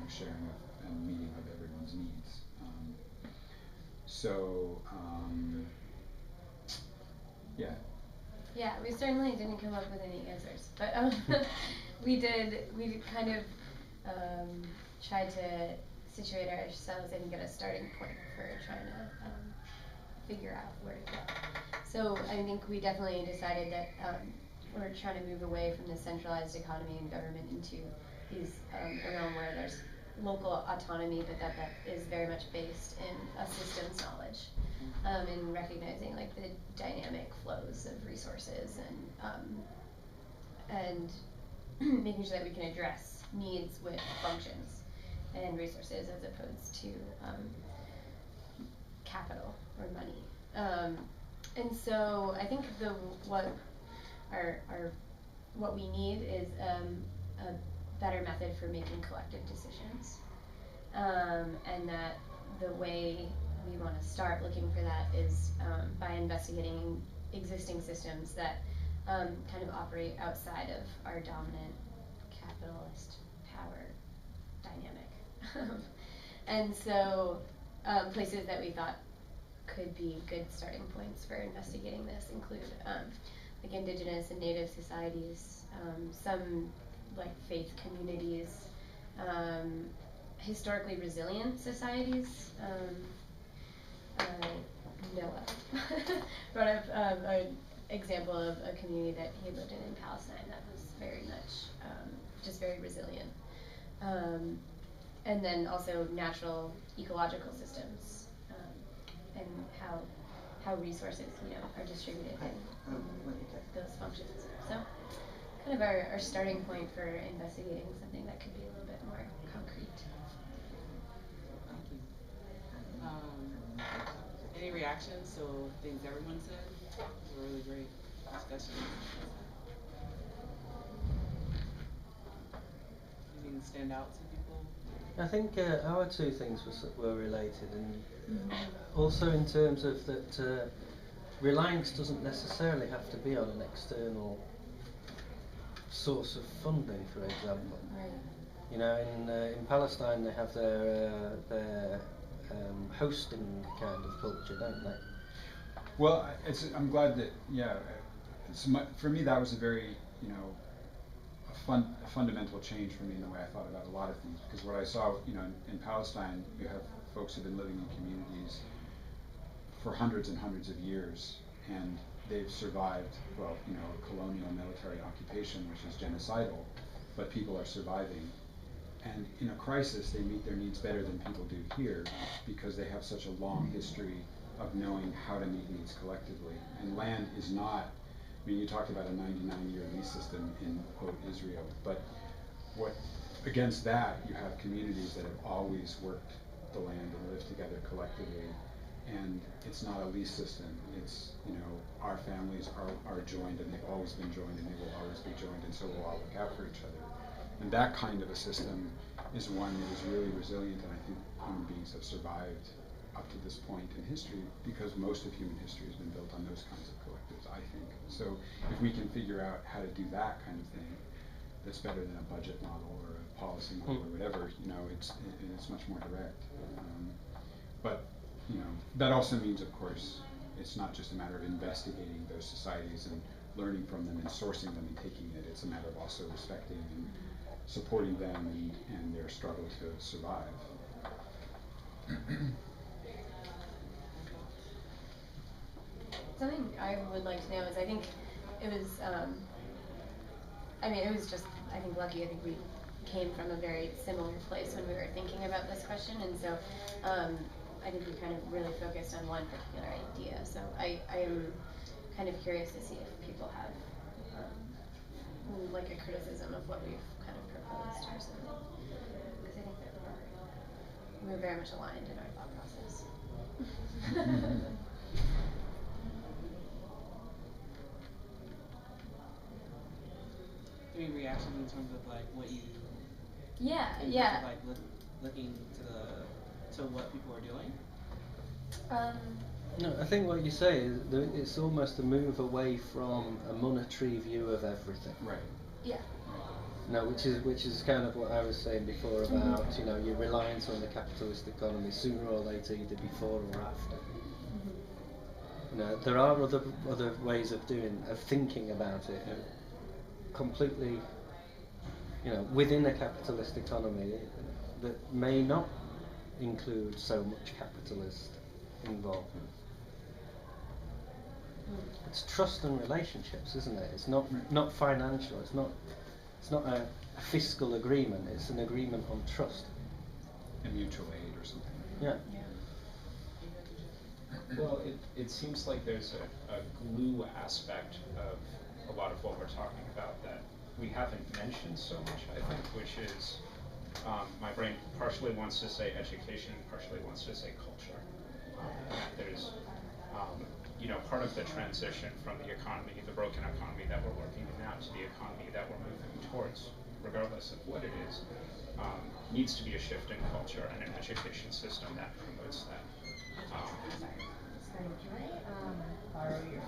sharing of and meeting of everyone's needs. So yeah. Yeah, we certainly didn't come up with any answers, but we kind of tried to situate ourselves and get a starting point for trying to figure out where to go. So I think we definitely decided that we're trying to move away from the centralized economy and government into these a realm where there's local autonomy, but that is very much based in a systems knowledge, and recognizing like the dynamic flows of resources and making sure that we can address needs with functions and resources as opposed to capital or money. And so I think what we need is a better method for making collective decisions, and that the way we want to start looking for that is by investigating existing systems that kind of operate outside of our dominant capitalist power dynamic. And so places that we thought could be good starting points for investigating this include like indigenous and native societies, some like faith communities, historically resilient societies. Noah brought up an example of a community that he lived in Palestine that was very much just very resilient. And then also natural ecological systems, and how resources, are distributed and those functions. So kind of our starting point for investigating something that could be a little bit more concrete. Thank you. Any reactions to things everyone said? It was a really great discussion. Anything stand out to people? I think our two things were related, and also in terms of that reliance doesn't necessarily have to be on an external source of funding, for example. Right. In Palestine they have their hosting kind of culture, don't they? Well, I'm glad that for me that was a very a fundamental change for me in the way I thought about a lot of things, because what I saw in Palestine, you have folks who've been living in communities for hundreds and hundreds of years, and they've survived a colonial military occupation which is genocidal, but people are surviving. And in a crisis, they meet their needs better than people do here because they have such a long history of knowing how to meet needs collectively. And land is not, you talked about a 99-year lease system in, quote, Israel, but against that, you have communities that have always worked the land and lived together collectively. And it's not a lease system. It's, our families are joined, and they've always been joined, and they will always be joined, and so we'll all look out for each other. And that kind of a system is one that is really resilient, and I think human beings have survived up to this point in history because most of human history has been built on those kinds of collectives, I think. So if we can figure out how to do that kind of thing, that's better than a budget model or a policy model or whatever, it's much more direct. But that also means, of course, it's not just a matter of investigating those societies and learning from them and sourcing them and taking it. It's a matter of also respecting and supporting them and their struggle to survive. Something I would like to know is I think it was, it was just, I think, lucky. I think we came from a very similar place when we were thinking about this question, and so I think we kind of really focused on one particular idea. So I am kind of curious to see if people have like a criticism of what we've kind of proposed or something, because I think that we're very much aligned in our thought process. Any reactions in terms of like what you? Yeah. Like looking to what people are doing. No, I think what you say is that it's almost a move away from a monetary view of everything. Right. Yeah. No, which is kind of what I was saying before about your reliance on the capitalist economy. Sooner or later, either before or after. There are other ways of thinking about it. Completely, within a capitalist economy that may not include so much capitalist involvement. It's trust and relationships, isn't it? It's not financial. It's not a fiscal agreement. It's an agreement on trust and mutual aid or something. Yeah. Well, it seems like there's a glue aspect of a lot of what we're talking about that we haven't mentioned so much, I think, which is my brain partially wants to say education, partially wants to say culture. There's part of the transition from the economy, the broken economy that we're working in now, to the economy that we're moving towards, regardless of what it is, needs to be a shift in culture and an education system that promotes that. Sorry, can I borrow your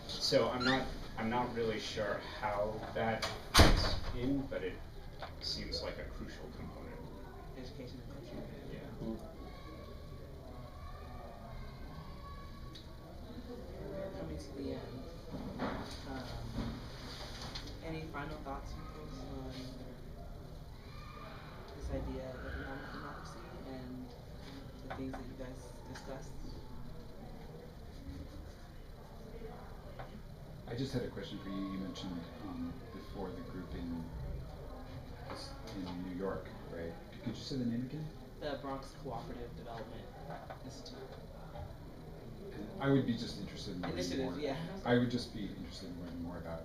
So I'm not really sure how that fits in, but it seems like a crucial component. Education and culture. Yeah. We're coming to the end. Any final thoughts from folks on this idea of economic democracy and the things that you guys discussed? I just had a question for you. You mentioned before the group in New York, right? Could you say the name again? The Bronx Cooperative Development Institute. And I would be just interested in learning Initiative, more. yeah. I would just be interested in learning more about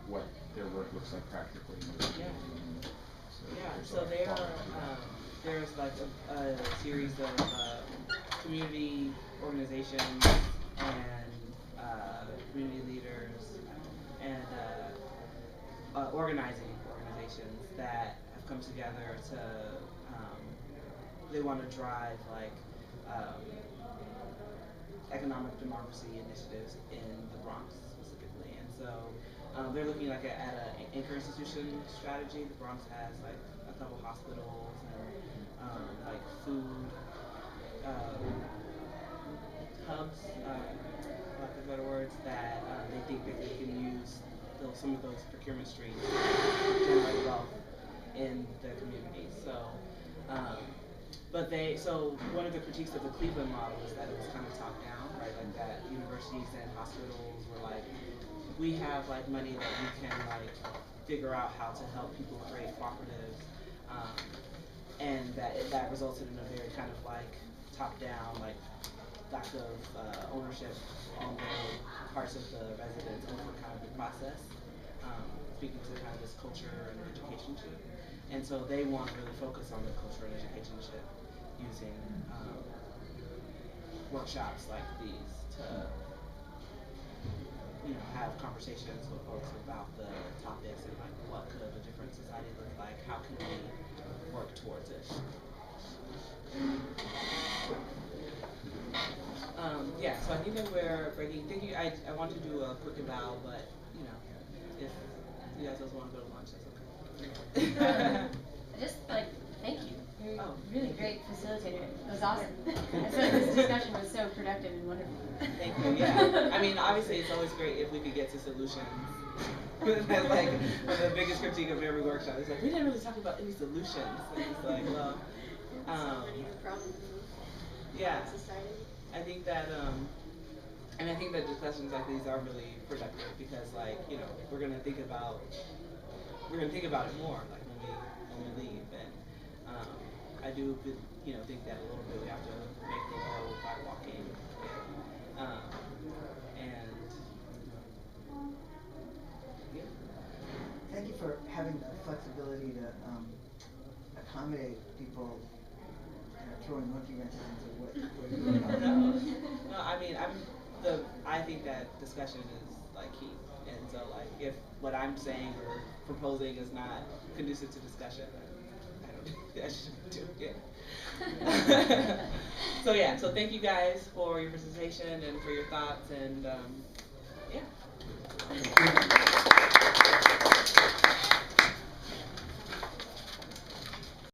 what their work looks like practically. Yeah. There's So a there lot are, of there's like a series of community organizations and community leaders and organizing organizations that have come together to, they want to drive like economic democracy initiatives in the Bronx specifically. And so they're looking like at an anchor institution strategy. The Bronx has like a couple hospitals and like food hubs, lack of better words, that they think that they can use some of those procurement streams to generate wealth in the community. So, so one of the critiques of the Cleveland model is that it was kind of top down, right? Like that universities and hospitals were like, we have like money that we can like figure out how to help people create cooperatives, and that resulted in a very kind of like top down, like lack of ownership on the parts of the residents over kind of the process, speaking to kind of this culture and education shift. And so they want to really focus on the culture and education shift using workshops like these to have conversations with folks about the topics and like what could a different society look like, how can we work towards it. So I think that we're breaking. Thank you. I want to do a quick vow, but if you guys also want to go to lunch, that's okay. Just thank you. You're Oh, really great facilitator. It was awesome. I feel like this discussion was so productive and wonderful. Thank you. Yeah. I mean, obviously, it's always great if we could get to solutions. That's like one of the biggest critique of every workshop. It's like we didn't really talk about any solutions. And it's like, well, yeah. I think that, and I think that discussions like these are really productive because, like, we're gonna think about it more, like when we leave, and I do, think that a little bit we have to make the road by walking, and yeah. Thank you for having the flexibility to accommodate people throwing monkey wrenches into what you're doing. No, I mean, I think that discussion is like key, and so like if what I'm saying or proposing is not conducive to discussion, then I I shouldn't do it. Yeah. So yeah, so thank you guys for your presentation and for your thoughts, and yeah.